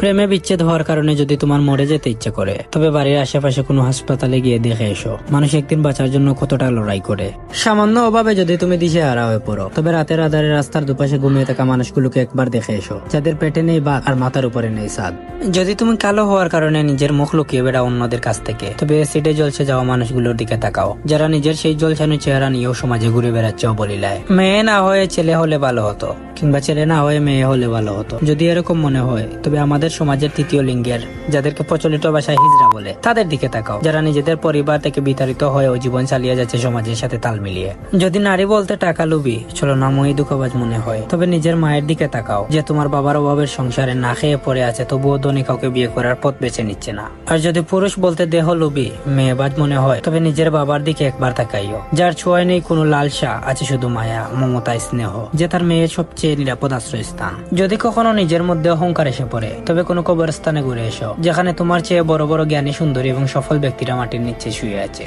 প্রেমে বিচ্ছেদ হওয়ার কারণে যদি তোমার মরে যেতে ইচ্ছে করে, তবে বাড়ির আশেপাশে কোনো হাসপাতালে গিয়ে দেখে এসো মানুষ একদিন বাঁচার জন্য কতটা লড়াই করে। সামান্য অভাবে যদি তুমি দিশেহারা হয়ে পড়ো, তবে রাতের আধারে রাস্তার দুপাশে ঘুমিয়ে থাকা মানুষগুলোকে একবার দেখে এসো, যাদের পেটে নেই ভাত আর মাথার উপরে নেই ছাদ। যদি তুমি কালো হওয়ার কারণে নিজের মুখ লুকিয়ে বেড়াও অন্যদের কাছ থেকে, তবে অ্যাসিডে জ্বলছে যাওয়া মানুষগুলোর দিকে তাকাও, যারা নিজের সেই জ্বলছানো চেহারা নিয়েও সমাজে ঘুরে বেড়াচ্ছে অবলীলায়। মেয়ে না হয়ে ছেলে হলে ভালো হতো, কিংবা ছেলে না হয়ে মেয়ে হলে ভালো হতো। যদি এরকম মনে হয়, তবে আমাদের সমাজের তৃতীয় লিঙ্গের, যাদেরকে প্রচলিত ভাষায় হিজড়া বলে, তাদের দিকে তাকাও, যারা নিজেদের পরিবার থেকে বিতাড়িত হয়েও জীবন চালিয়ে যাচ্ছে সমাজের সাথে তাল মিলিয়ে। যদি নারী বলতে টাকা লুবি, চলো নামই দুঃখবাজ মনে হয়, তবে নিজের মায়ের দিকে তাকাও, যে তোমার বাবার অভাবের সংসারে না খেয়ে পড়ে আছে, তবুও ধনী কাউকে বিয়ে করার পথ বেছে নিচ্ছে না। আর যদি পুরুষ বলতে দেহ লুবি, মেয়েবাজ মনে হয়, তবে নিজের বাবার দিকে একবার তাকাইও, যার ছোঁয়ায় নেই কোনো লালসা, আছে শুধু মায়া, মমতা, স্নেহ, যে তার মেয়ের সবচেয়ে নিরাপদ আশ্রয়স্থান। যদি কখনো নিজের মধ্যে অহংকার এসে পড়ে, তবে কোনো কবরস্থানে ঘুরে এসো, যেখানে তোমার চেয়ে বড় বড় জ্ঞানী, সুন্দরী এবং সফল ব্যক্তিরা মাটির নিচে শুয়ে আছে।